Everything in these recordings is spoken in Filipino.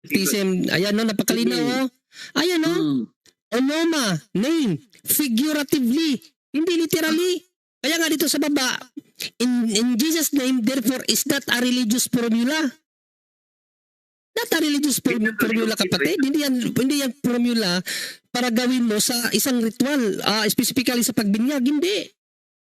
baptism. Ayan no, napakalinaw oh. Ayan no. Onoma, name, figuratively, hindi literally. Kaya nga dito sa baba, in Jesus' name, therefore, is not a religious formula. Not a religious formula, kapatid. Hindi yan formula para gawin mo sa isang ritual, specifically sa pagbinyag. Hindi.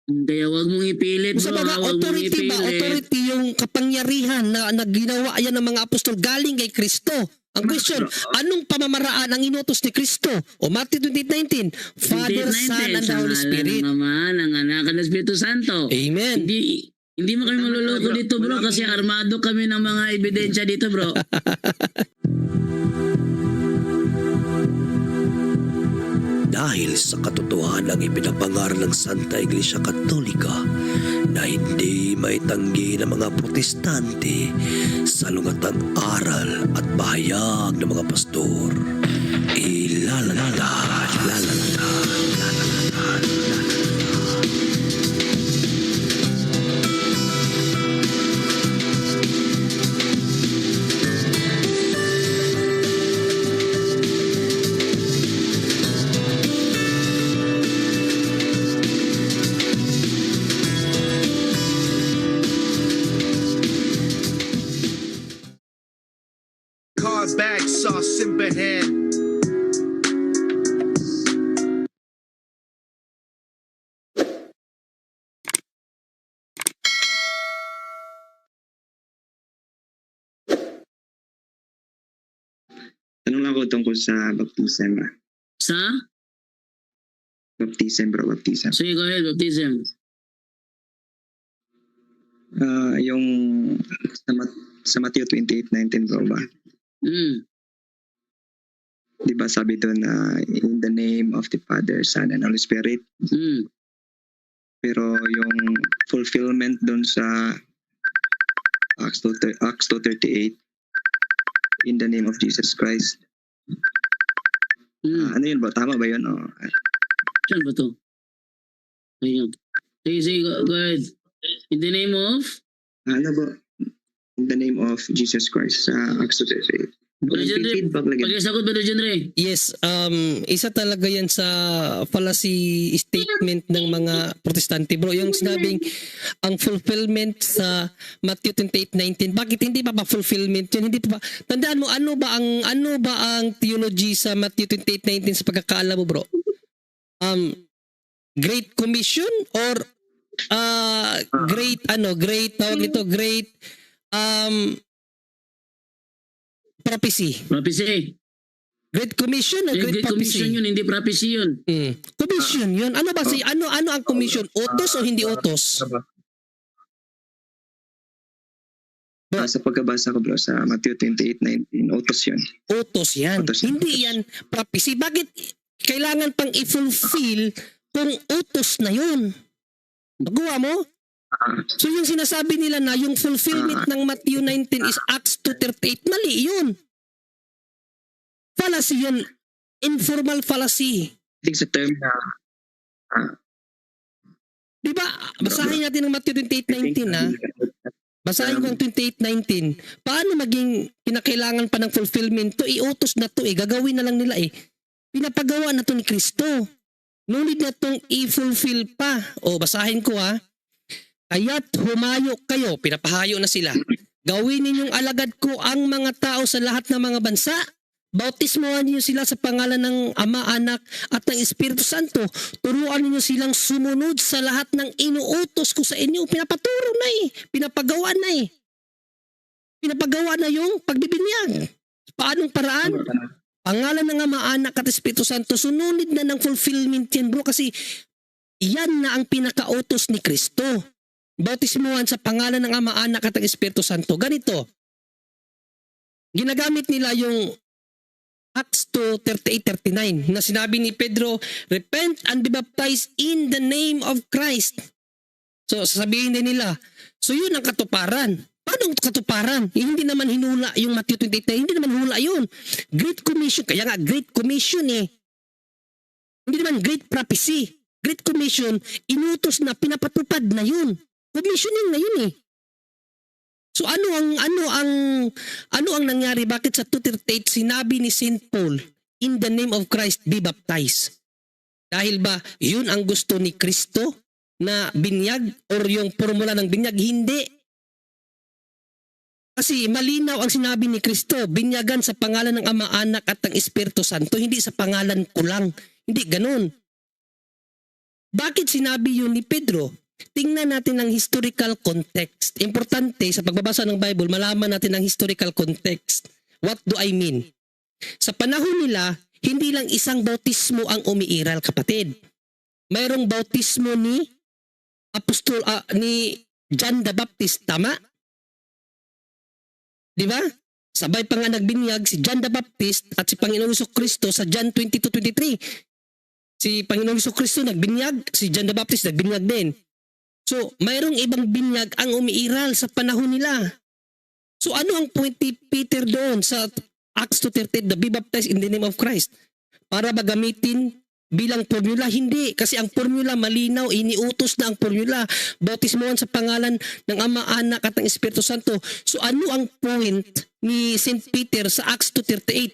Kaya wag mong ipilit, Sa bro. mga Wag mong authority ba? ipilit. Authority yung kapangyarihan na ginawa yan ng mga apostol galing kay Kristo. Ang question, anong pamamaraan ang inutos ni Kristo? O Matthew 28:19, Father, Son, and the Holy Spirit. Ang Ama, ng Anak, at ng Espiritu Santo. Amen. Hindi mo kami maluloko dito, bro, kasi armado kami ng mga ebidensya dito, bro. Dahil sa katotohanang ipinapangaral ng Santa Iglesia Katolika na hindi maitanggi ng mga protestante sa lungatang aral at bahayag ng mga pastor, Car bag sauce in hand. Tanong lang ako tungkol sa baptism. Sa? Baptism, bro, baptism. Sige, go ahead, baptism. Yung sa Matthew 28:19, bro, ba? Di ba sabi doon na in the name of the Father, Son, and Holy Spirit? Pero yung fulfillment doon sa Acts 2:38, in the name of Jesus Christ. Ano yun ba? Tama ba yun? Saan ba to? Ayun. Sige, go ahead. In the name of? Ano ba? In the name of Jesus Christ sa Acts 2:38. Feedback lagi. Pag-isagot ba doon, Ray? Yes, isa talaga yan sa fallacy statement ng mga protestante, bro. Yung sinabing ang fulfillment sa Matthew 28:19, bakit hindi pa fulfillment yun? Hindi pa ba? Tandaan mo, ano ba ang theology sa Matthew 28:19 sa pagkakaala mo, bro? Great Commission or great tawag nito, great prophecy. Prophecy. Great Commission o Great Great Prophecy? Commission yun, hindi prophecy yun. Commission yun. Ano ba ano ang commission? Utos o hindi utos? Sa pagkabasa ko, bro, sa Matthew 28:19, utos yun. Utos yan. Utos yan. Hindi yan prophecy. Bakit kailangan pang i-fulfill kung utos na yun? Magawa mo? So yung sinasabi nila na yung fulfillment ng Matthew 19 is Acts 2:38, mali yun. Fallacy yun. Informal fallacy. I think sa term na Di ba? Basahin natin ng Matthew 28:19 ha. Basahin ko ang 28:19. Paano maging kinakailangan pa ng fulfillment to? Iutos na to gagawin na lang nila Pinapagawa na to ni Kristo. No need na tong i-fulfill pa. Basahin ko ha. Kaya't humayo kayo, pinapahayo na sila. Gawin ninyong alagad ko ang mga tao sa lahat ng mga bansa. Bautismohan niyo sila sa pangalan ng Ama, Anak at ng Espiritu Santo. Turuan niyo silang sumunod sa lahat ng inuutos ko sa inyo. Pinapaturo na pinapagawa na Pinapagawa na yung pagbibinyag. Paanong paraan? Pangalan ng Ama, Anak at Espiritu Santo. Sununod na ng fulfillment yan, bro, kasi yan na ang pinakautos ni Kristo. Bautismuhan sa pangalan ng Ama, Anak at ng Espiritu Santo. Ganito. Ginagamit nila yung Acts 2:38-39 na sinabi ni Pedro, repent and be baptized in the name of Christ. So sasabihin din nila, so yun ang katuparan. Paano katuparan? Hindi naman hinula yung Matthew 28, hindi naman hula yun. Great Commission, kaya nga Great Commission Hindi naman Great Prophecy. Great Commission, inutos na pinapatupad na yun. Commissioning na yun So ano ang nangyari? Bakit sa 2:38 sinabi ni St. Paul, in the name of Christ be baptized? Dahil ba yun ang gusto ni Kristo na binyag or yung formula ng binyag? Hindi. Kasi malinaw ang sinabi ni Kristo, binyagan sa pangalan ng Ama, Anak at ng Espiritu Santo, hindi sa pangalan ko lang. Hindi ganun. Bakit sinabi yun ni Pedro? Tingnan natin ang historical context. Importante sa pagbabasa ng Bible, malaman natin ang historical context. What do I mean? Sa panahon nila, hindi lang isang bautismo ang umiiral, kapatid. Mayroong bautismo ni ni John the Baptist, tama? Di ba? Sabay pa nga nagbinyag si John the Baptist at si Panginoong Jesucristo sa John 22:23. Si Panginoong Jesucristo nagbinyag, si John the Baptist nagbinyag din. So, mayroong ibang binyag ang umiiral sa panahon nila. So, ano ang point ni Peter doon sa Acts 2:38, the be baptized in the name of Christ? Para ba gamitin bilang formula? Hindi. Kasi ang formula malinaw, iniutos na ang formula. Bautismohan sa pangalan ng Ama, Anak at ng Espiritu Santo. So, ano ang point ni St. Peter sa Acts 2:38?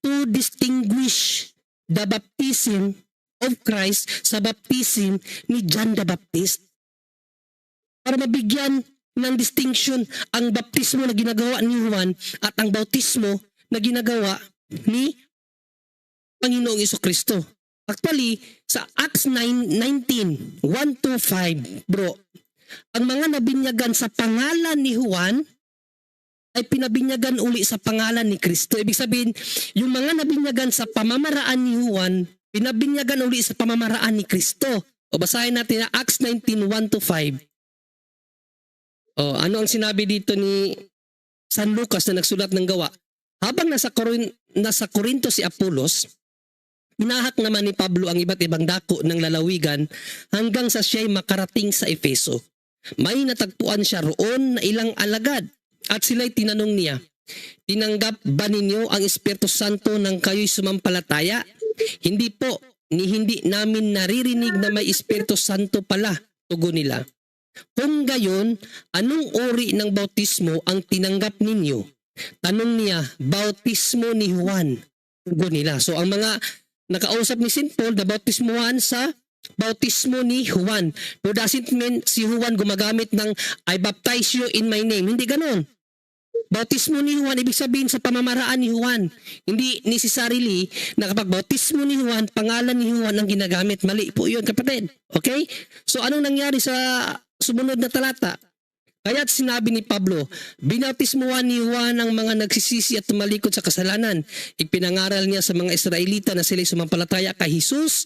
To distinguish the baptism of Christ sa baptism ni John the Baptist. Para mabigyan ng distinction ang baptismo na ginagawa ni Juan at ang bautismo na ginagawa ni Panginoong Jesucristo. Actually, sa Acts 9:19, 1-5, bro, ang mga nabinyagan sa pangalan ni Juan ay pinabinyagan uli sa pangalan ni Kristo. Ibig sabihin, yung mga nabinyagan sa pamamaraan ni Juan, pinabinyagan uli sa pamamaraan ni Kristo. O basahin natin na Acts 19, 1-5. Ano ang sinabi dito ni San Lucas na nagsulat ng gawa? Habang nasa Corinto si Apolos, inahak naman ni Pablo ang iba't ibang dako ng lalawigan hanggang sa siya'y makarating sa Efeso. May natagpuan siya roon na ilang alagad at sila'y tinanong niya, tinanggap ba ninyo ang Espiritu Santo nang kayo'y sumampalataya? Hindi po, hindi namin naririnig na may Espiritu Santo pala, tugon nila. Kung gayon, anong uri ng bautismo ang tinanggap ninyo? Tanong niya, bautismo ni Juan. Tugon nila. So ang mga nakausap ni St. Paul, the bautismohan sa bautismo ni Juan. Pero doesn't mean si Juan gumagamit ng I baptize you in my name. Hindi ganon. Bautismo ni Juan, ibig sabihin sa pamamaraan ni Juan. Hindi necessarily na kapag bautismo ni Juan, pangalan ni Juan ang ginagamit. Mali po yun, kapatid. Okay? So anong nangyari sa sumunod na talata? Kaya't sinabi ni Pablo, binautismuhan ni Juan ang mga nagsisisi at tumalikod sa kasalanan. Ipinangaral niya sa mga Israelita na sila'y sumampalataya kay Jesus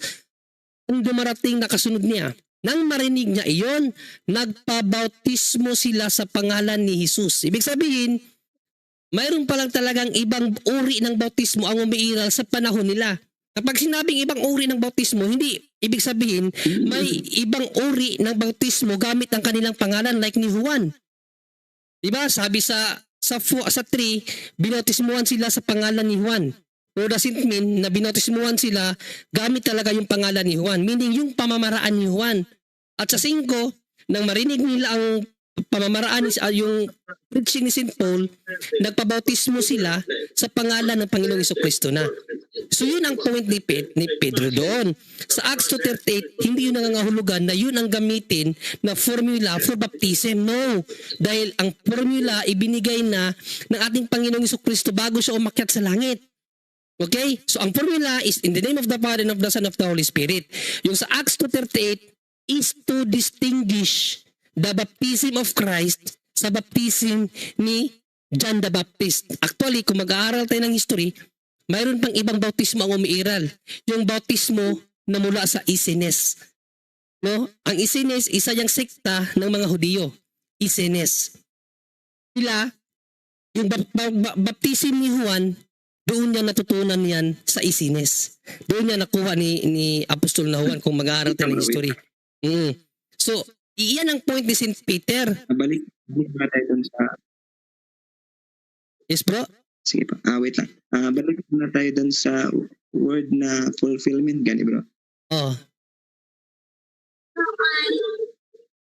ang dumarating na kasunod niya. Nang marinig niya iyon, nagpabautismo sila sa pangalan ni Jesus. Ibig sabihin, mayroon palang talagang ibang uri ng bautismo ang umiiral sa panahon nila. Kapag sinabing ibang uri ng bautismo, hindi ibig sabihin may ibang uri ng bautismo gamit ang kanilang pangalan like ni Juan. Diba? Sabi sa 3, binautismuhan sila sa pangalan ni Juan. Pero doesn't mean na binautismuhan sila gamit talaga yung pangalan ni Juan. Meaning yung pamamaraan ni Juan. At sa 5, nang marinig nila ang pamamaraan, yung preaching ni St. Paul, nagpabautismo sila sa pangalan ng Panginoong Jesucristo na. So yun ang point ni Pedro doon. Sa Acts 2:38, hindi yun nangangahulugan na yun ang gamitin na formula for baptism. No. Dahil ang formula ibinigay na ng ating Panginoong Jesucristo bago siya umakyat sa langit. Okay? So ang formula is in the name of the Father and of the Son of the Holy Spirit. Yung sa Acts 2:38 is to distinguish the baptism of Christ sa baptism ni John the Baptist. Actually, kung mag-aaral tayo ng history, mayroon pang ibang bautismo ang umiiral. Yung bautismo na mula sa Essenes. No? Ang Essenes, isa yung sekta ng mga Hudiyo. Essenes. Sila, yung baptism ni Juan, doon niya natutunan yan sa Essenes. Doon niya nakuha ni Apostol na Juan kung mag-aaral tayo ng history. So, iyan ang point ni St. Peter. Balik na tayo dun sa... Yes, bro? Sige pa. Wait lang. Balik na tayo dun sa word na fulfillment. Gani, bro. Oh.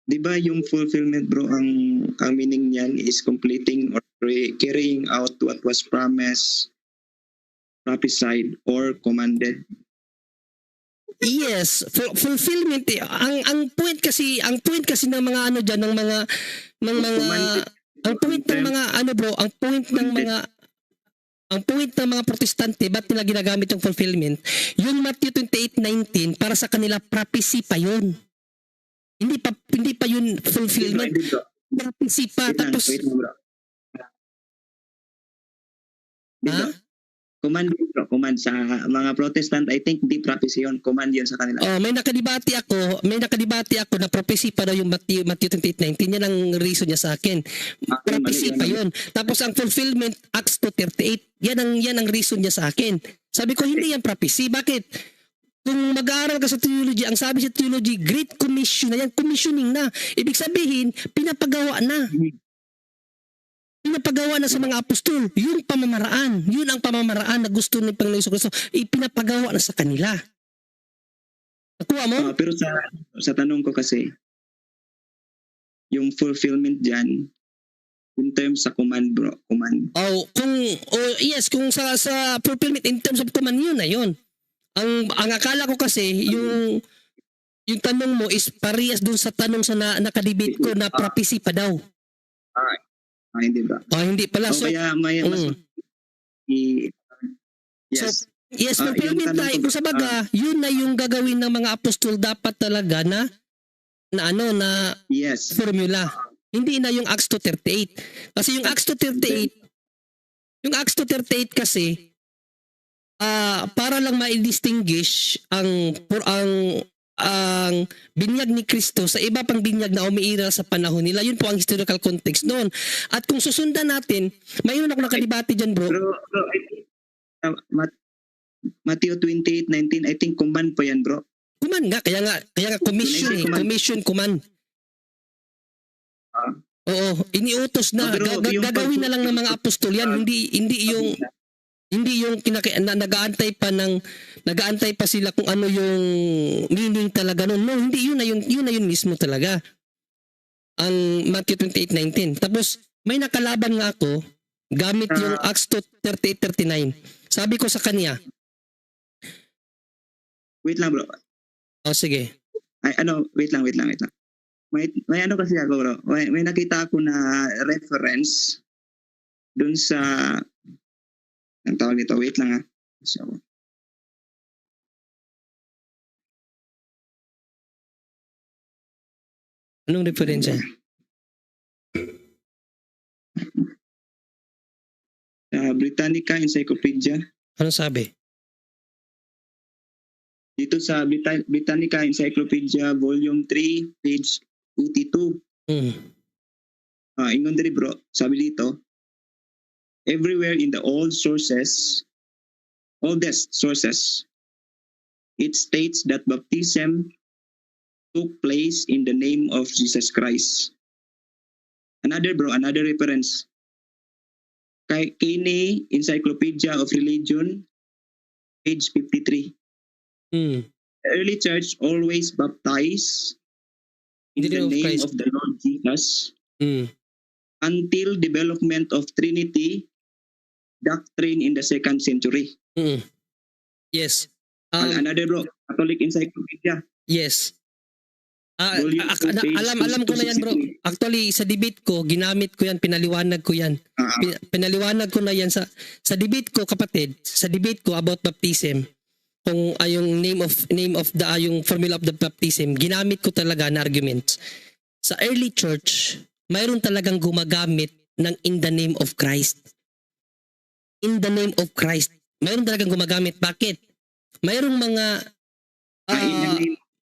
Di ba yung fulfillment bro, ang meaning niyan is completing or carrying out what was promised, prophesied, or commanded. Yes, fulfillment eh. Ang point kasi ng mga ano diyan ng mga Commanded. ang point ng mga ano bro, ang point ng mga protestante, ba't nila ginagamit yung fulfillment? Yung Matthew 28:19 para sa kanila prophecy pa yun. Hindi pa yun fulfillment. Hindi, bro. Prophecy pa. Wait lang, Tapos, wait lang, bro. Di ha? ba? Command bro, command sa mga Protestant, I think di prophecy yun, command yun sa kanila. Oh, may nakadebate ako na prophecy pa daw yung Matthew 28:19. Yan ang reason niya sa akin. Prophecy pa yun. Tapos ang fulfillment, Acts 2:38. Yan ang reason niya sa akin. Sabi ko, hindi yan prophecy. Bakit? Kung mag-aaral ka sa theology, ang sabi sa theology, Great Commission na yan, commissioning na. Ibig sabihin, pinapagawa na. Pinapagawa na sa mga apostol. Yung pamamaraan. Yun ang pamamaraan na gusto ni Panginoon Jesucristo. Ipinapagawa na sa kanila. Nakuha mo? Pero sa tanong ko kasi, yung fulfillment dyan, in terms sa command bro, command. Kung sa fulfillment in terms of command, yun na yun. Ang akala ko kasi, yung tanong mo is parehas dun sa tanong sa nakadebate ko na prophecy pa daw. Hindi ba? Hindi pala. So, Kaya may mas yes. yes, yung fulfillment na. tanong ko- Kung sa baga, yun na yung gagawin ng mga apostol dapat talaga na Yes. formula. Hindi na yung Acts 2:38. Kasi yung Acts 2:38 kasi para lang ma-distinguish ang binyag ni Kristo sa iba pang binyag na umiiral sa panahon nila. Yun po ang historical context noon. At kung susundan natin, mayroon ako nakadebate dyan bro. Bro, I think Matthew 28:19, I think command pa yan bro. Command nga, kaya nga commission eh. Command. Command. Oo, iniutos na. Pero yung Gagawin na lang ng mga apostol yan. Hindi yung nag-aantay pa sila kung ano yung meaning talaga noon. No, hindi yun na yun mismo talaga. Ang Matthew 28:19. Tapos may nakalaban nga ako gamit yung Acts 2:38-39. Sabi ko sa kanya, Wait lang bro. sige. Wait lang. May ano kasi ako bro. May nakita ako na reference dun sa ang tawag nito. Wait lang ha. So, Anong referensya? Britannica Encyclopedia. Anong sabi? Dito sa Britannica Encyclopedia Volume 3, page 82. Ingon diri bro, sabi dito, everywhere in the oldest sources, it states that baptism took place in the name of Jesus Christ. Another reference. Kay Kini Encyclopedia of Religion, page 53. The early church always baptized in the name of the Lord Jesus until development of Trinity doctrine in the 2nd century. Yes. Another bro, Catholic Encyclopedia. Yes. Volume 2, page Alam ko na yan bro. 263. Actually sa debate ko, ginamit ko yan, pinaliwanag ko yan. Pinaliwanag ko na yan sa debate ko kapatid, sa debate ko about baptism. Kung yung name of the yung formula of the baptism, ginamit ko talaga na arguments. Sa early church, mayroon talagang gumagamit ng in the name of Christ. In the name of Christ. Mayroon talagang gumagamit. Bakit? Mayroong mga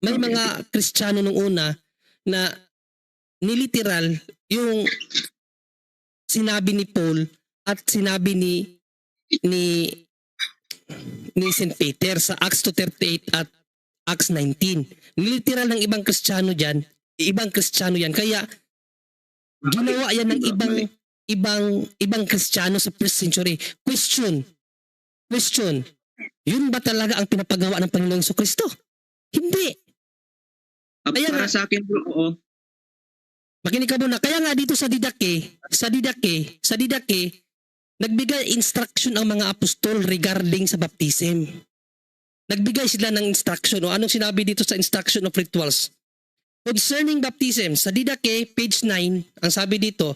may mga Kristiyano nung una na niliteral yung sinabi ni Paul at sinabi ni St. Peter sa Acts 2:38 at Acts 19. Niliteral ng ibang Kristiyano yan. Kaya ginawa yan ng ibang Kristiyano sa first century. Question. Yun ba talaga ang pinapagawa ng Panginoong Jesucristo? Hindi. Para sa akin bro, oo. Makinig ka muna. Kaya nga dito sa Didache, nagbigay instruction ang mga apostol regarding sa baptism. Nagbigay sila ng instruction. O anong sinabi dito sa instruction of rituals? Concerning baptism, sa Didache, page 9, ang sabi dito,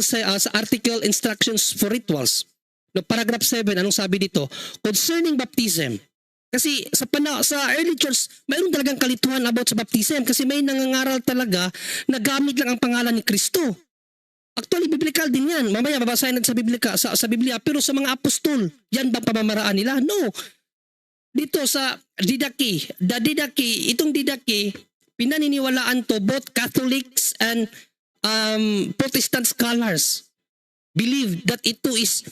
sa article instructions for rituals. No, paragraph 7, anong sabi dito? Concerning baptism. Kasi sa early church, mayroon talagang kalituhan about sa baptism kasi may nangangaral talaga na gamit lang ang pangalan ni Kristo. Actually, biblical din yan. Mamaya, babasahin natin sa Biblia. Pero sa mga apostol, yan bang pamamaraan nila? No. Dito sa Didache, itong Didache, pinaniniwalaan to both Catholics and Protestant scholars believe that ito is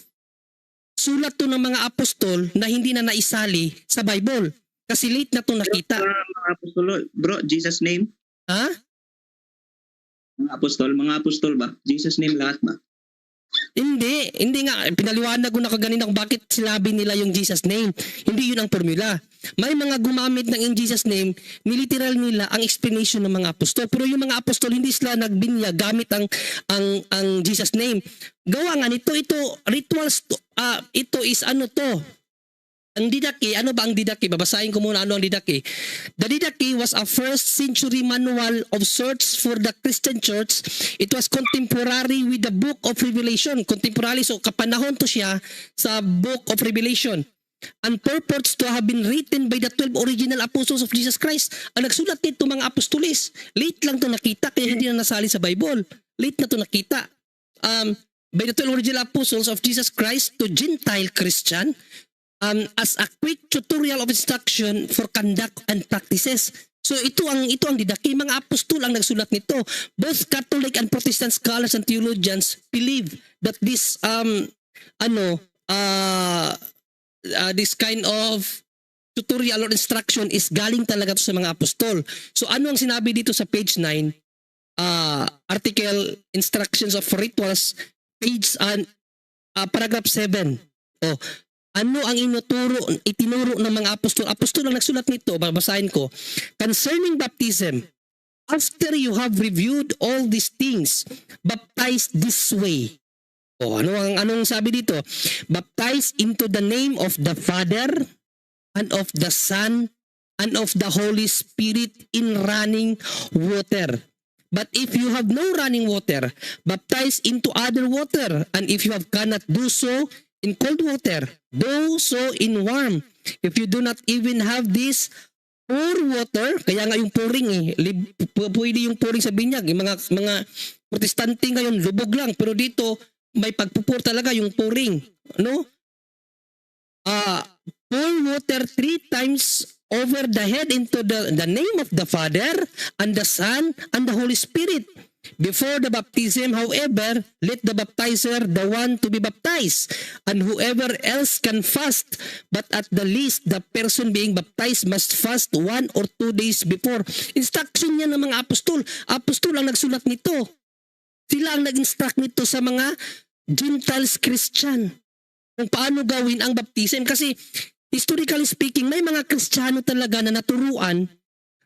sulat to ng mga apostol na hindi na naisali sa Bible. Kasi late na to nakita. Mga apostol, bro, Jesus name? Ha? Mga apostol ba? Jesus name lahat ba? Hindi nga. Pinaliwanag ko na kaganina kung bakit sinabi nila yung Jesus name. Hindi yun ang formula. May mga gumamit ng in Jesus name, niliteral nila ang explanation ng mga apostol. Pero yung mga apostol, hindi sila nagbinya gamit ang Jesus name. Gawa nga nito, rituals, ito is ano to? Ang Didache, ano ba ang Didache? Babasahin ko muna ano ang Didache. The Didache was a first century manual of sorts for the Christian church. It was contemporary with the Book of Revelation. Contemporary, so kapanahon to siya sa Book of Revelation. And purports to have been written by the 12 original apostles of Jesus Christ. Ang nagsulat nito mga apostolis. Late lang to nakita kaya hindi na nasali sa Bible. Late na to nakita. By the 12 original apostles of Jesus Christ to Gentile Christian. As a quick tutorial of instruction for conduct and practices. So ito ang Didache, mga apostol ang nagsulat nito. Both Catholic and Protestant scholars and theologians believe that this this kind of tutorial or instruction is galing talaga to sa mga apostol. So ano ang sinabi dito sa page 9? Article instructions of rituals, page paragraph 7. Oh, ano ang itinuro ng mga apostol? Apostol ang nagsulat nito, babasahin ko. Concerning baptism, after you have reviewed all these things, baptize this way. O anong sabi dito? Baptize into the name of the Father and of the Son and of the Holy Spirit in running water. But if you have no running water, baptize into other water. And if you cannot do so in cold water, do so in warm. If you do not even have this, pour water, kaya nga yung pouring pwede yung pouring sa binyag. Yung mga protestante ngayon, lubog lang. Pero dito, may pagpupur talaga yung pouring. No? Pour water 3 times over the head into the name of the Father and the Son and the Holy Spirit. Before the baptism, however, let the baptizer the one to be baptized, and whoever else can fast, but at the least the person being baptized must fast 1 or 2 days before. Instruction niya ng mga apostol. Apostol ang nagsulat nito. Sila ang nag-instruct nito sa mga Gentiles Christian kung paano gawin ang baptism. Kasi historically speaking, may mga Kristiyano talaga na naturuan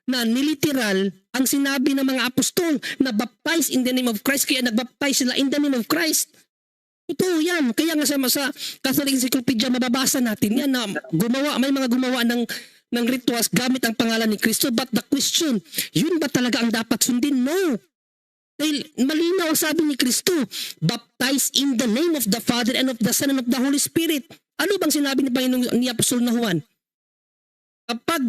na niliteral ang sinabi ng mga apostol na baptize in the name of Christ, kaya nagbaptize sila in the name of Christ. Ito yan. Kaya nga sa Catholic Encyclopedia mababasa natin yan na may mga gumawa ng rituals gamit ang pangalan ni Kristo. But the question, yun ba talaga ang dapat sundin? No. Dahil malinaw ang sabi ni Kristo, baptize in the name of the Father and of the Son and of the Holy Spirit. Ano bang sinabi ni Panginoon ni Apostol na Juan? Kapag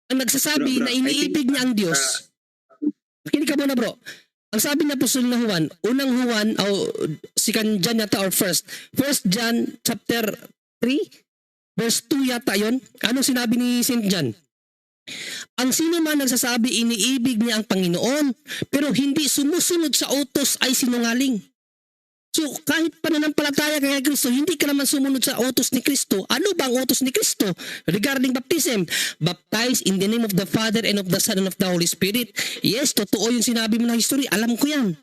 ang nagsasabi na iniibig niya ang Diyos. Makinig ka muna bro. Ang sabi niya Apostol na Juan, unang Juan, second John yata or first John chapter 3, verse 2 yata yun. Anong sinabi ni St. John? Ang sino man nagsasabi iniibig niya ang Panginoon, pero hindi sumusunod sa utos ay sinungaling. So kahit pananampalataya kay Kristo, hindi ka naman sumunod sa utos ni Kristo. Ano ba ang utos ni Kristo regarding baptism? Baptize in the name of the Father and of the Son and of the Holy Spirit. Yes, totoo yung sinabi mo na history. Alam ko yan.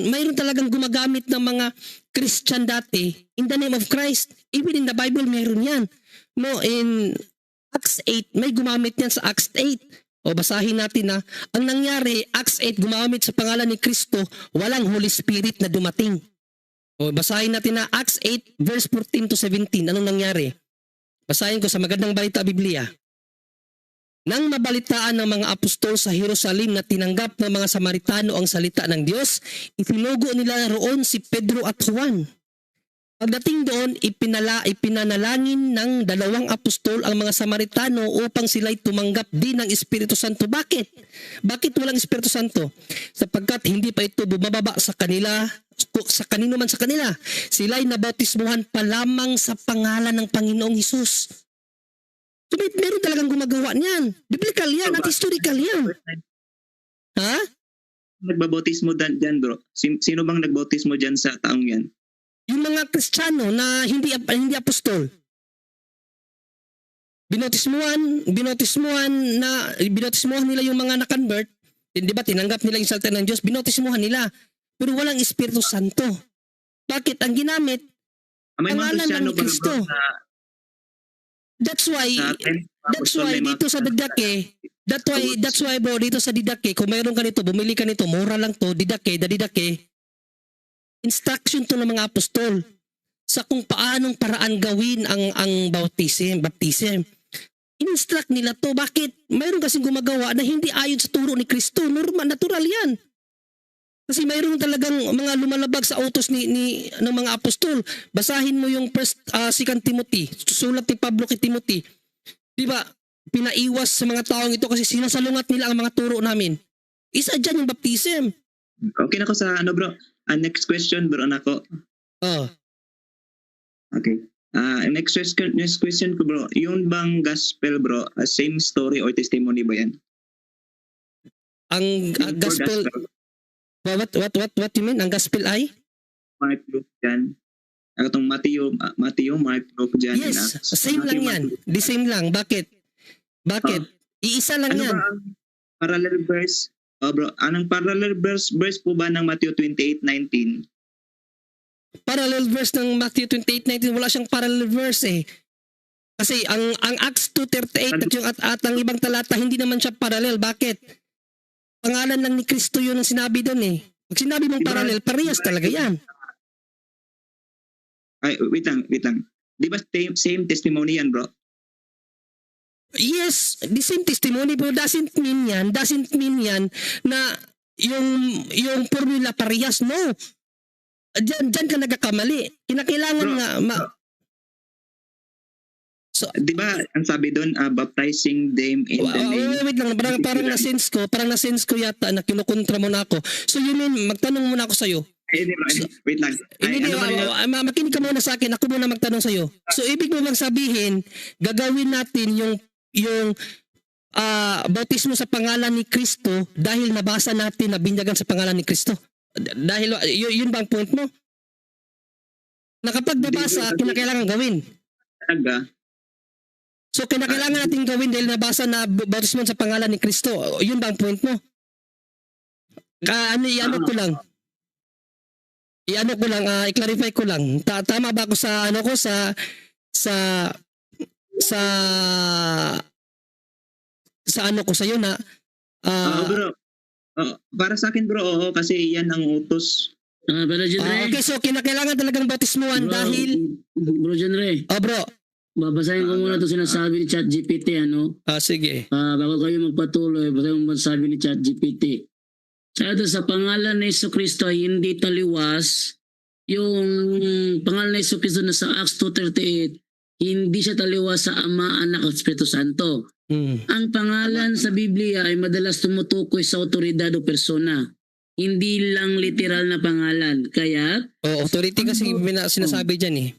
Mayroon talagang gumagamit ng mga Christian dati in the name of Christ. Even in the Bible, mayroon yan. No, in Acts 8, may gumamit yan sa Acts 8. O basahin natin na ang nangyari, Acts 8 gumamit sa pangalan ni Kristo, walang Holy Spirit na dumating. O basahin natin na Acts 8 verse 14 to 17. Anong nangyari? Basahin ko sa Magandang Balita Biblia. Nang mabalitaan ng mga apostol sa Jerusalem na tinanggap ng mga Samaritano ang salita ng Diyos, itinugo nila roon si Pedro at Juan. Pagdating doon, ipinanalangin ng dalawang apostol ang mga Samaritano upang sila'y tumanggap din ng Espiritu Santo. Bakit? Bakit walang Espiritu Santo? Sapagkat hindi pa ito bumababa sa kanila, sa kanino man sa kanila. Sila'y nabautismuhan pa lamang sa pangalan ng Panginoong Hesus. So, meron talagang gumagawa niyan. Biblical yan at historical yan. Ha? Nagbabautismo dyan, bro? Sino bang nagbautismo dyan sa taong yan? Yung mga Kristiyano na hindi apostol. Binotismuhan nila yung mga na-convert. Di ba? Tinanggap nila yung salita ng Diyos. Binotismuhan nila. Pero walang Espiritu Santo. Bakit? Ang ginamit, May mga pangalan Kristiyano ng Kristo. That's why dito sa Didake, that's why bro, dito sa Didake, kung mayroon ka nito, bumili ka nito, mura lang to, Didake, instruction to ng mga apostol sa kung paanong paraan gawin ang baptism. In-instruct nila to. Bakit? Mayroon kasing gumagawa na hindi ayon sa turo ni Kristo. Normal, natural yan. Kasi mayroon talagang mga lumalabag sa utos ng mga apostol. Basahin mo yung 2 Timothy, sulat ni Pablo kay Timothy. Di ba? Pinaiwas sa mga taong ito kasi sinasalungat nila ang mga turo namin. Isa dyan yung baptism. Okay na ko sa bro. Next question, bro, nako. Oh. Okay. Next question ko, bro. Yung bang gospel, bro, same story or testimony ba yan? Ang Yung for gospel, what you mean? Ang gospel ay? Mark, Luke, dyan. Itong Matthew, Mark, Luke, dyan. Yes, same lang yan. The same lang. Bakit? Iisa lang Ano yan. ba ang parallel verse? Bro, anong parallel verse po ba ng Matthew 28:19? Parallel verse ng Matthew 28:19, wala siyang parallel verse eh. Kasi ang Acts 2:38 at yung at ang ibang talata hindi naman siya parallel. Bakit? Pangalan lang ni Kristo yun ang sinabi doon eh. Pag sinabi mong parallel, parehas talaga yan. Ay, wait lang. Di ba same testimony yan, bro? Yes, the same testimony pero doesn't mean yan na yung formula parehas. No. Diyan ka nagkakamali. Kinakailangan Bro, nga Di ba ang sabi doon, baptizing them in the name? wait lang, parang na-sense ko yata na kinukontra mo na ako. So you mean, magtanong muna ako sa'yo. Wait lang. Makinig ka muna sa akin, ako muna magtanong sa'yo. So ibig mo bang sabihin, gagawin natin yung bautismo sa pangalan ni Kristo dahil nabasa natin na binyagan sa pangalan ni Kristo? Dahil yun ba ang point mo? Na kapag nabasa, kinakailangan gawin. Talaga? So kinakailangan natin gawin dahil nabasa na bautismo sa pangalan ni Kristo. Yun ba ang point mo? I-ano ko lang, i-clarify ko lang. Tama ba ako sa sa'yo na Bro. Para sa akin, bro, oo, kasi yan ang utos. Pero Jenre, okay, so kinakailangan talagang bautismuhan dahil Bro Jenre, bro. babasahin ko muna ito sinasabi ni ChatGPT, Sige. bago kayo magpatuloy, basahin mo sabi ni ChatGPT. Sa pangalan ni Jesucristo ay hindi taliwas yung pangalan ni Jesucristo na sa Acts 2:38, hindi siya taliwas sa Ama, Anak at Espiritu Santo. Ang pangalan sa Biblia ay madalas tumutukoy sa otoridad o persona. Hindi lang literal na pangalan. Kaya Authority kasi sinasabi dyan eh.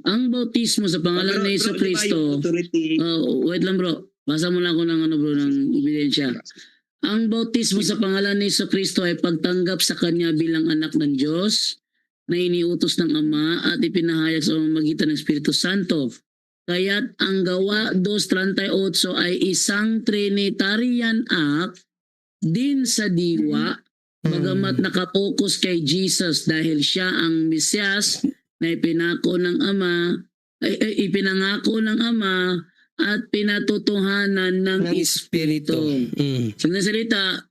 ang bautismo sa pangalan ni Jesucristo, wait lang bro, basa mo lang ako ng ng ebidensya. Ang bautismo sa pangalan ni Jesucristo ay pagtanggap sa Kanya bilang anak ng Diyos na iniutos ng Ama at ipinahayag sa pamamagitan ng Espiritu Santo. Kaya't ang Gawa 2:38 ay isang Trinitarian act din sa diwa, bagamat nakapokus kay Jesus dahil siya ang Mesiyas na ipinangako ng Ama at pinatotohanan ng Ng Espiritu. Mm. Sa salita,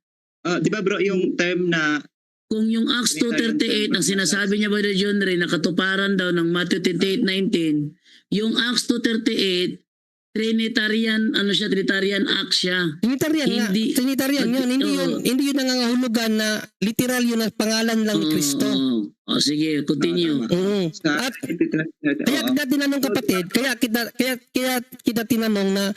Di ba bro, yung term na kung yung Acts 2.38 ang sinasabi niya Brother John Ray, nakatuparan daw ng Matthew 28.19, yung Acts 2.38, Trinitarian, Trinitarian Acts siya. Trinitarian nga. Hindi- Trinitarian yun. Hindi yun nangangahulugan na literal yun ang pangalan lang ni Kristo. Sige, continue. sa At kaya kita tinanong kapatid, kaya kita tinanong na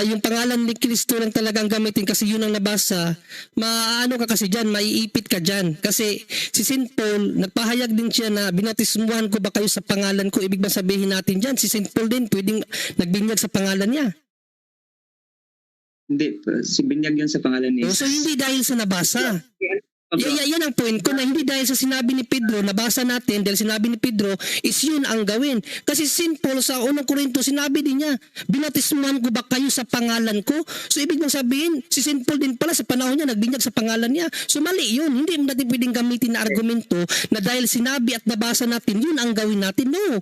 yung pangalan ni Kristo lang talagang gamitin kasi yun ang nabasa. Maano ka kasi dyan, maiipit ka dyan. Kasi si St. Paul, nagpahayag din siya na binatismuhan ko ba kayo sa pangalan ko? Ibig ba sabihin natin dyan, si St. Paul din pwedeng nagbinyag sa pangalan niya. Hindi, si Binyag yun sa pangalan ni So hindi dahil sa nabasa. Yan ang point ko na hindi dahil sa sinabi ni Pedro, nabasa natin dahil sinabi ni Pedro is yun ang gawin. Kasi St. Paul sa unang Korinto, sinabi din niya, binatismuhan ko ba kayo sa pangalan ko? So ibig mong sabihin, si St. Paul din pala sa panahon niya, nagbinyag sa pangalan niya. So mali yun, hindi natin pwedeng gamitin na argumento na dahil sinabi at nabasa natin, yun ang gawin natin. No,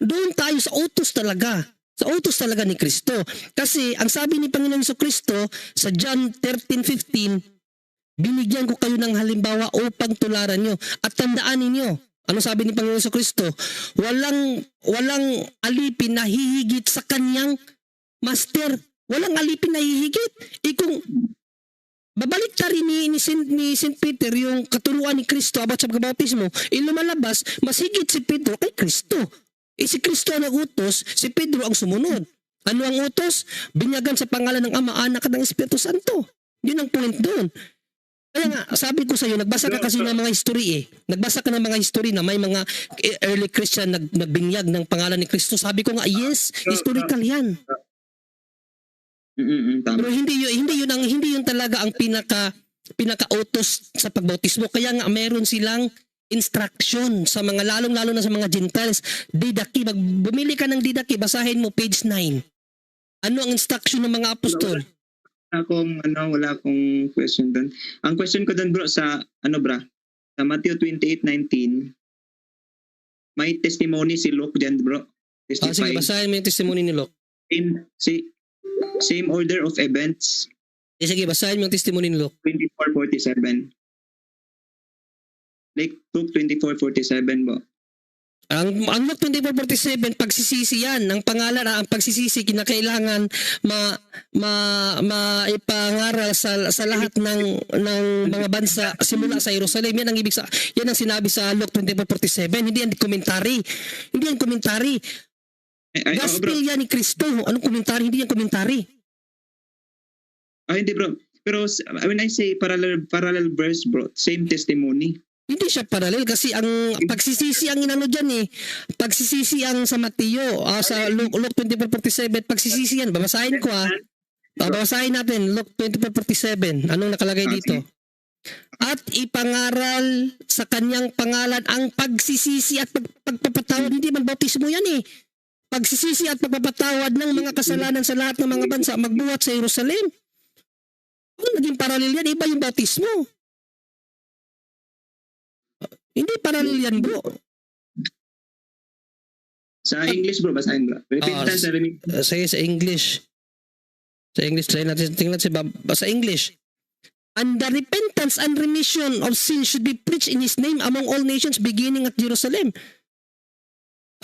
doon tayo sa utos talaga. Sa utos talaga ni Kristo. Kasi ang sabi ni Panginoon Kristo sa John 13:15, binigyan ko kayo ng halimbawa upang tularan nyo at tandaan ninyo. Ano sabi ni Panginoon Kristo? Walang alipin na hihigit sa kanyang master. Walang alipin na hihigit. Kung babalik ta rin ni St. Peter yung katuruan ni Kristo about sa pagkabautismo, lumalabas, mas higit si Pedro kay Kristo. Si Kristo ang utos, si Pedro ang sumunod. Ano ang utos? Binyagan sa pangalan ng Ama, Anak at ng Espiritu Santo. Yun ang point doon. Kaya nga, sabi ko sa iyo, nagbasa ka kasi ng mga history Nagbasa ka ng mga history na may mga early Christian nagbinyag ng pangalan ni Kristo. Sabi ko nga, yes, historical yan. Tama. Pero hindi yun talaga ang pinaka-utos sa pagbautismo. Kaya nga meron silang instruction sa mga lalong-lalo na sa mga Gentiles. Didaki, bumili ka ng Didaki, basahin mo page 9. Ano ang instruction ng mga apostol? Wala akong question doon. Ang question ko doon bro sa sa Matthew 28:19, may testimony si Luke diyan bro. Sige, basahin mo yung testimony ni Luke. Same order of events, Sige, basahin mo yung testimony ni Luke. 24:47. Like Luke 24:47 bro. Ang Luke 24:47, pagsisisi yan. Ang pangalan, ang pagsisisi, kinakailangan maipangaral sa lahat ng mga bansa simula sa Jerusalem. Yan ang sinabi sa Luke 24:47. Hindi yan komentary. Hindi yan komentary. Gospel yan ni Kristo. Anong komentary? Hindi yan komentary. Hindi bro. Pero when I say parallel verse bro, same testimony. Hindi siya parallel kasi ang pagsisisi ang inano dyan Pagsisisi ang sa Mateo, sa Luke 24:47, pagsisisi yan. Babasahin ko babasahin natin Luke 24:47. Anong nakalagay dito? At ipangaral sa kanyang pangalan ang pagsisisi at pagpapatawad. Hindi man bautismo yan Pagsisisi at pagpapatawad ng mga kasalanan sa lahat ng mga bansa magbuhat sa Jerusalem. Ano naging parallel yan? Iba yung bautismo. Hindi parallel yan bro. Sa English bro, basahin bro. Repentance and remission. Sige sa English. Sa English, tingnan sa English. And the repentance and remission of sins should be preached in His name among all nations beginning at Jerusalem.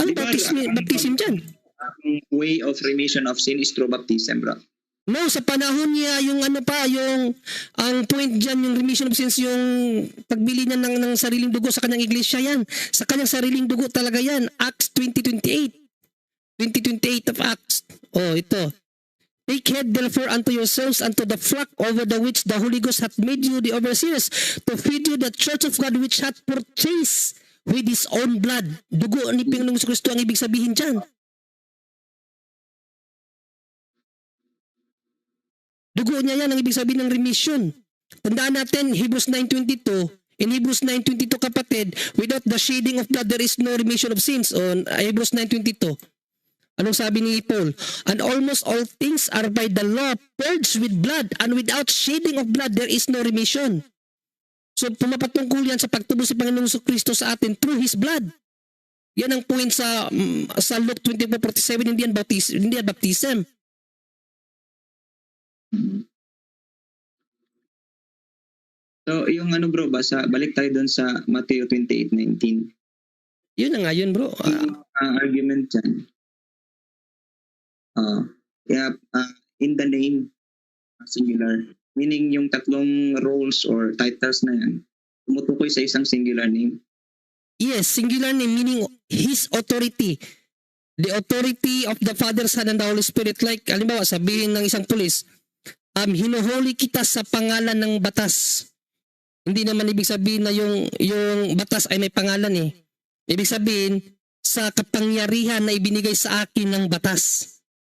Ano baptism dyan? Ang way of remission of sin is through baptism bro. No, sa panahon niya, yung ang point dyan, yung remission of sins, yung pagbili niya ng sariling dugo sa kanyang iglesia yan. Sa kanyang sariling dugo talaga yan. Acts 20:28. 20:28 of Acts. Ito. Take heed therefore unto yourselves and to the flock over the which the Holy Ghost hath made you the overseers, to feed you the church of God which hath purchased with His own blood. Dugo ni Panginoong Kristo ang ibig sabihin dyan. Dugo niya yan ang ibig sabihin ng remission. Tandaan natin, Hebrews 9:22. In Hebrews 9:22 kapatid, without the shedding of blood, there is no remission of sins. Hebrews 9:22. Anong sabi ni Paul? And almost all things are by the law purged with blood, and without shedding of blood, there is no remission. So pumapatungkol yan sa pagtubo si Panginoong Kristo sa atin through His blood. Yan ang point sa Luke 24:47, hindi yan baptism. So, yung ano bro, balik tayo doon sa Matthew 28:19. Yun na nga yun, bro. Yung argument dyan. In the name, singular. Meaning yung tatlong roles or titles na yan, tumutukoy sa isang singular name. Yes, singular name meaning His authority. The authority of the Father, Son, and the Holy Spirit. Like, halimbawa, sabihin ng isang pulis, hinuhuli kita sa pangalan ng batas. Hindi naman ibig sabihin na yung batas ay may pangalan eh. Ibig sabihin, sa kapangyarihan na ibinigay sa akin ng batas.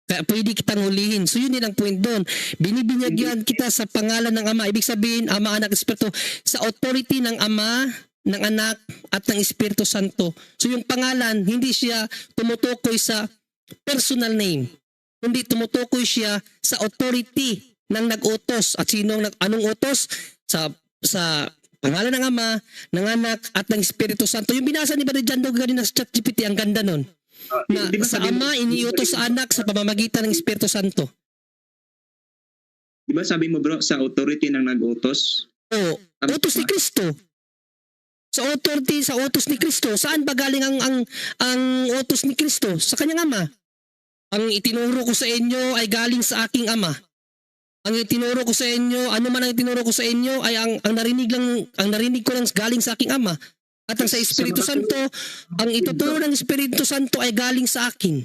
Kaya pwede kitang hulihin. So yun din ang point doon. Binibinyagyan kita sa pangalan ng Ama. Ibig sabihin, Ama, Anak, Espiritu. Sa authority ng Ama, ng Anak, at ng Espiritu Santo. So yung pangalan, hindi siya tumutukoy sa personal name. Kundi tumutukoy siya sa authority ng nag-utos. At anong utos? Sa pangalan ng Ama, ng Anak, at ng Espiritu Santo. Yung binasa ni Brother Jando kanina sa ChatGPT, ang ganda nun. Na Di ba sa sabi mo- Ama, iniutos sa Anak sa pamamagitan ng Espiritu Santo. Di ba sabi mo bro, sa authority ng nag-utos? O, utos ni Kristo. Sa authority, sa utos ni Kristo. Saan ba galing ang utos ni Kristo? Sa kanyang Ama. Ang itinuro ko sa inyo ay galing sa aking Ama. Ang itinuro ko sa inyo, ano man ang itinuro ko sa inyo ay ang narinig ko lang galing sa aking Ama. At ang sa Espiritu Santo, ang ituturo ng Espiritu Santo ay galing sa akin.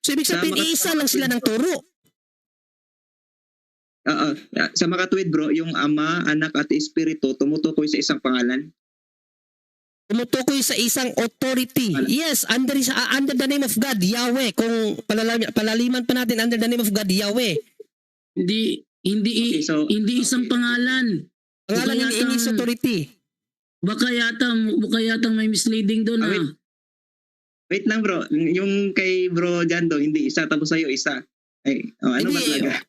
So ibig sabihin, iisa lang sila ng turo. Sa makatuwid bro, yung Ama, Anak, at Espiritu tumutukoy sa isang pangalan. Tumutukoy sa isang authority. Yes, under the name of God, Yahweh. Kung palaliman pa natin, under the name of God, Yahweh. Hindi isang pangalan. Pangalan ni Inis authority. Baka yata may misleading doon Wait. Wait lang bro, yung kay bro Jando, hindi isa, tapos sa'yo isa. Ano ba Hindi, talaga?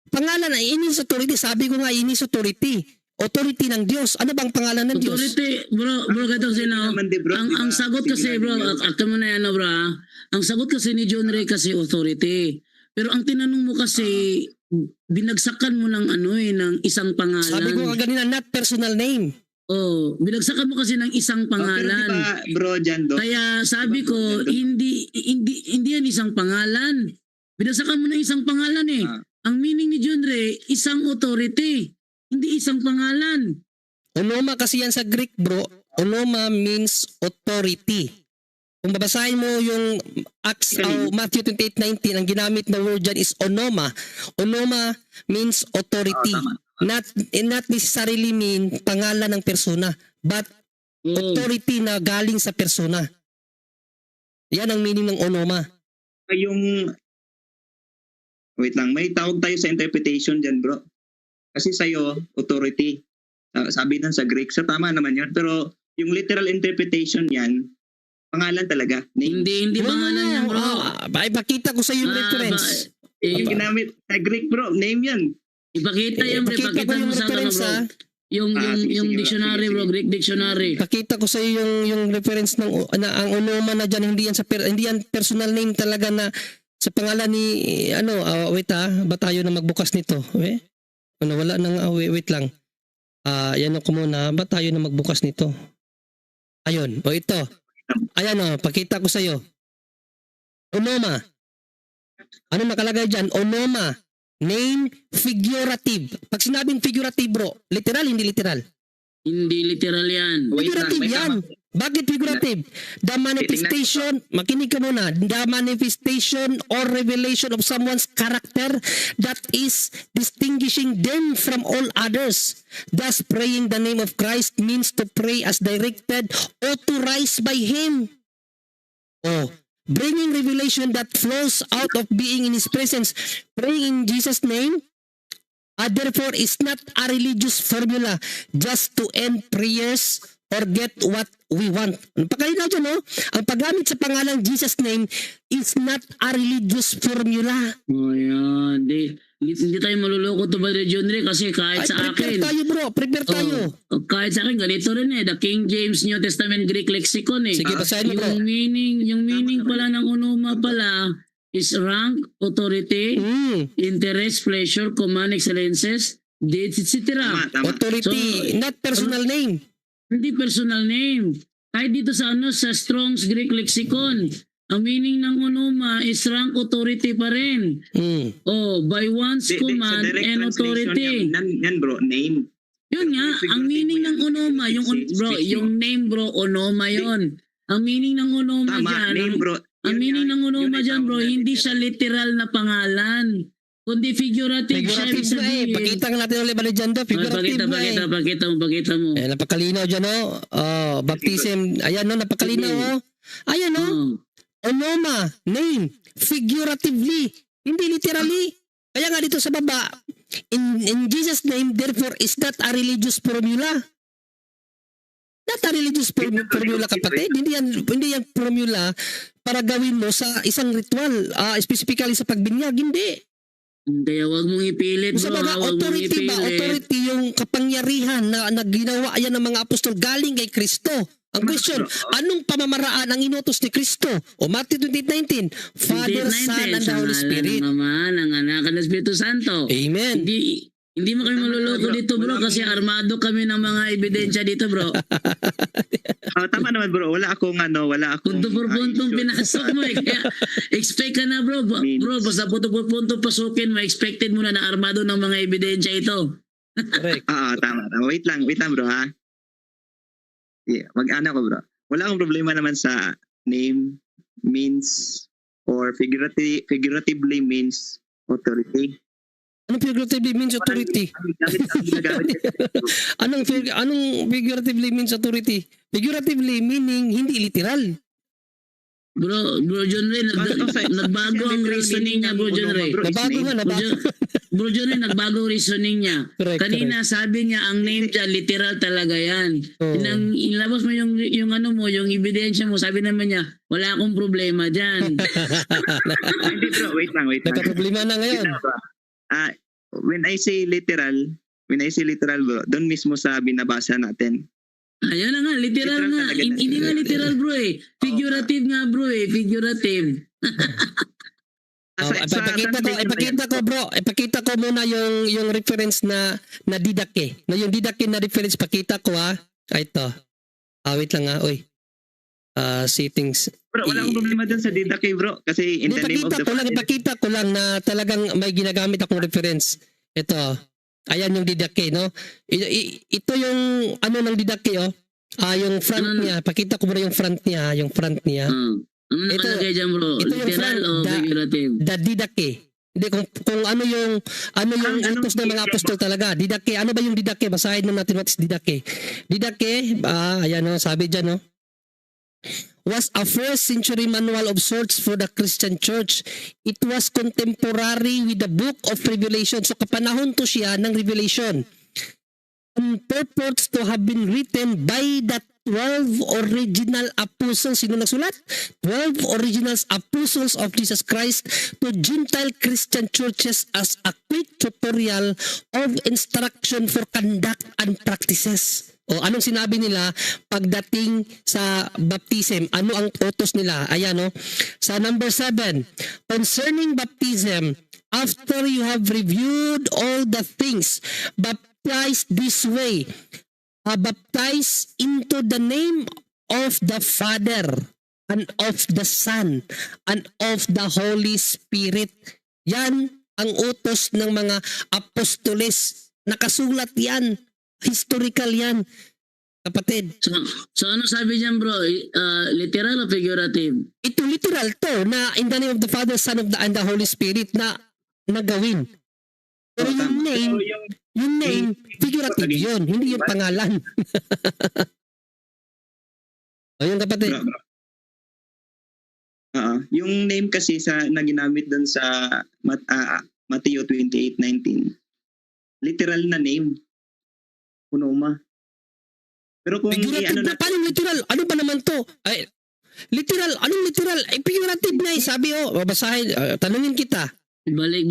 pangalan ay Inis authority. Sabi ko nga, Inis authority. Authority ng Diyos. Ano bang pangalan ng Diyos? Authority, bro, ganito kasi Naman, di, bro, ang diba? sagot kasi bro, akta mo na yan bro, ang sagot kasi ni John Ray kasi authority. Pero ang tinanong mo kasi, binagsakan mo ng ng isang pangalan. Sabi ko kanina, not personal name. Oh, binagsakan mo kasi ng isang Pero pangalan. diba, bro Jando, Kaya sabi ko, hindi yan isang pangalan. Binagsakan mo ng isang pangalan eh. Ang meaning ni John Ray, isang authority. Hindi isang pangalan. Onoma kasi yan sa Greek, bro. Onoma means authority. Kung babasahin mo yung Acts Matthew 28:19, ang ginamit na word dyan is onoma. Onoma means authority. Not necessarily mean pangalan ng persona, but authority na galing sa persona. Yan ang meaning ng onoma. Wait lang, may tawag tayo sa interpretation dyan bro. Kasi sa'yo, authority. Sabi nun sa Greek, so tama naman yun. Pero yung literal interpretation yan, pangalan talaga. Name. Hindi pangalan yan bro. Ipakita ko sa yung reference. Yung ginamit sa Greek bro, name yan. Ipakita yan bro. Ipakita ko yung Mo sa reference bro. ha. Yung dictionary bro, Greek dictionary. Pakita ko sa iyo yung reference ng ang onoma na diyan, hindi yan personal name talaga na sa pangalan ni wait ba tayo na magbukas nito? Wala nang wait lang. Yan ko muna, ba tayo na magbukas nito? Ayun, ito. Ayan pakita ko sa iyo. Onoma. Ano nakalagay diyan? Onoma. Name figurative. Pag sinabing figurative bro, literal, hindi literal. Hindi literal yan. Figurative yan. Bakit figurative? The manifestation, makinig ka muna, the manifestation or revelation of someone's character that is distinguishing them from all others. Thus, praying the name of Christ means to pray as directed, authorized by Him. Bringing revelation that flows out of being in His presence. Praying in Jesus' name, therefore, is not a religious formula just to end prayers or get what we want. Pagkalinaw dyan, ang paggamit sa pangalang Jesus' name is not a religious formula. Yan. Hindi tayo maluloko to ba ni John Ray kasi kahit sa Prepare akin. tayo bro, prepare tayo. Kahit sa akin, ganito rin The King James New Testament Greek Lexicon Sige, basahin mo bro. Yung meaning pala ng onoma pala is rank, authority, interest, pleasure, command, excellences, etc. Tama. Authority, So, not personal name. Hindi personal name. Kahit dito sa sa Strong's Greek Lexicon, ang meaning ng onoma is rank authority pa rin. Oh, by one's command direct and translation authority. yan bro, name. Yun nga, ang meaning ng onoma, yung name bro, onoma yon. Ang meaning ng onoma Tama, dyan, name bro. ang meaning ng onoma dyan bro, hindi siya literal na pangalan. Kundi figurative siya. Figurative Ibig na eh. sabihin. Pakita nga natin ulit ba dyan do? Figurative na eh. Pakita mo. Eh, napakalinaw dyan oh. Oh, baptism. Ayan no, napakalinaw oh. Ayan no. Oh. Onoma, name, figuratively, hindi literally. Kaya nga dito sa baba, in Jesus' name, therefore, is that a religious formula? Not a religious formula, kapatid. Hindi yan formula para gawin mo sa isang ritual, specifically sa pagbinyag. Hindi. Kaya wag mong ipilit Sa bro. mga Wag mong authority ba? ipilit. Authority yung kapangyarihan na ginawa yan ng mga apostol galing kay Kristo. Ang question, anong pamamaraan ang inutos ni Kristo? O Matthew 28:19, Father, Son, and the Holy Spirit. Naman, ang anak ng Espiritu Santo. Amen. Hindi mo kami maluloko dito bro kasi armado kami ng mga ebidensya dito bro. Tama naman bro, wala akong Punto por puntong pinasok mo eh. Kaya expect ka na bro. Bro, basta punto por punto pasukin mo, expected mo na armado ng mga ebidensya ito. Correct. Tama. Wait lang bro ha. Yeah, mag-ano ko bro. Wala akong problema naman sa name, means, or figuratively means authority. Anong figuratively means authority? Anong figuratively means authority? Figuratively meaning hindi literal. Bro John Ray, nagbago ang reasoning niya bro John Ray. Nabago. Bro John Ray, nagbago ang reasoning niya. Kanina sabi niya ang name dyan, literal talaga yan. Inilabas mo yung ebidensya mo, sabi naman niya, wala akong problema dyan. Hindi bro, wait lang. Nagka-problema na ngayon. When I say literal bro, doon mismo sa binabasa natin. Ayun na nga, literal nga. talaga. Hindi nga literal bro eh. Figurative nga bro eh, figurative. Ipakita ko muna yung reference na didake. Na yung didake na reference pakita ko ha. Ito. Wait lang ha. Oy. Settings. Bro, wala akong problema dun sa didake bro. Kasi in the name of the Father. Ipakita ko lang na talagang may ginagamit akong reference. Ito. Ayan yung didake, no? Ito yung ng didake, oh. Yung front niya. Pakita ko muna yung front niya. Ano nakalagay dyan bro? Ito yung Literal front, o figurative? The didake. Hindi kung ano yung utos ng mga apostol talaga. Didake. Ano ba yung didake? Basahin natin what is didake. Didake, ayan oh, sabi diyan no. Was a first century manual of sorts for the Christian church. It was contemporary with the book of Revelation. So kapanahon to siya ng Revelation. And purports to have been written by the 12 original apostles. Sino nagsulat? 12 original apostles of Jesus Christ to Gentile Christian churches as a quick tutorial of instruction for conduct and practices. O anong sinabi nila pagdating sa baptism? Ano ang utos nila? Ayan o. Sa number 7, concerning baptism, after you have reviewed all the things, baptize this way. Baptize into the name of the Father and of the Son and of the Holy Spirit. Yan ang utos ng mga apostoles. Nakasulat yan. Historical yan. Kapatid. So ano sabi diyan bro? Literal o figurative? Ito literal to na in the name of the Father, Son of and the Holy Spirit na nagawin. Pero yung name, figurative yun. Hindi yung pangalan. O yung kapatid. Yung name kasi na ginamit dun sa Matthew 28:19. Literal na name. Onoma. Pero kung paano literal? Ano ba naman to? Ay, literal, anong literal? Ay, figurative na eh. Sabi babasahin, tanungin kita. Balik.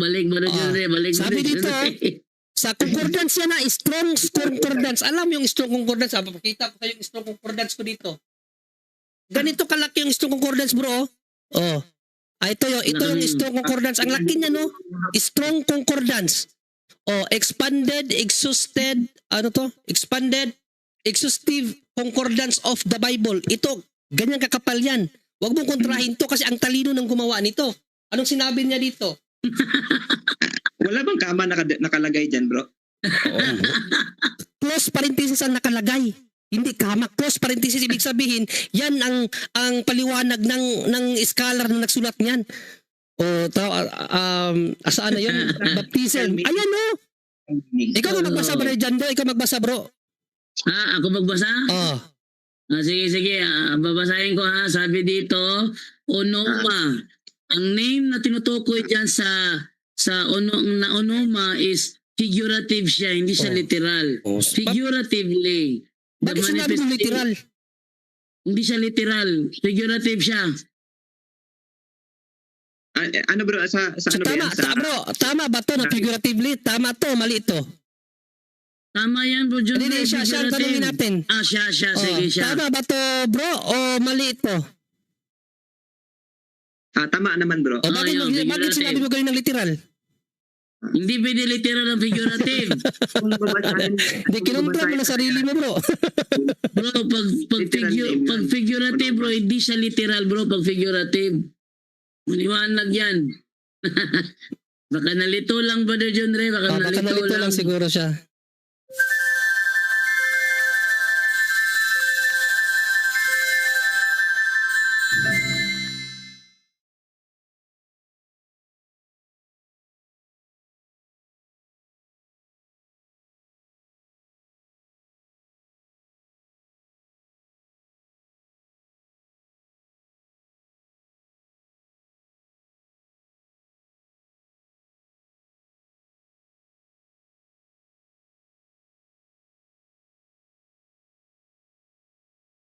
Sabi dito, sa concordance yan na, strong concordance. Alam mo yung strong concordance? Papakita ko kayo yung strong concordance ko dito. Ganito kalaki yung strong concordance bro. Ito yung strong concordance. Ang laki niya no, strong concordance. expanded, exhaustive concordance of the Bible. Ito, ganyan kakapal yan. Huwag mong kontrahin to kasi ang talino ng gumawa nito. Anong sinabi niya dito? Wala bang kama nakalagay dyan, bro? Close parenthesis ang nakalagay. Hindi kama. Close parenthesis, ibig sabihin, yan ang paliwanag ng scholar na nagsulat niyan. Saan na yun? Baptism. Ayan o. Ikaw nga magbasa bro, Jando. Ikaw magbasa bro. Ako magbasa? Sige. Babasahin ko ha. Sabi dito, onoma. Ang name na tinutukoy dyan sa onoma is figurative siya, hindi siya literal. Figuratively. Bakit sinabi mo literal? Hindi siya literal. Figurative siya. Ano bro? Sa ano ba yan? Tama ba to na figuratively? Tama to, mali to. Tama yan bro, John. Hindi, siya ang tanongin natin. Siya. Sige, siya. Tama ba to bro o mali to? Tama naman bro. Bakit sinabi mo ganun ng literal? Hindi pwede literal ang figurative. Hindi, kinontra mo na sarili mo bro. Bro, pag figurative bro, hindi siya literal bro, pag figurative. Maniwanag yan. Baka nalito lang ba John Ray? Baka Baka nalito lang siguro siya.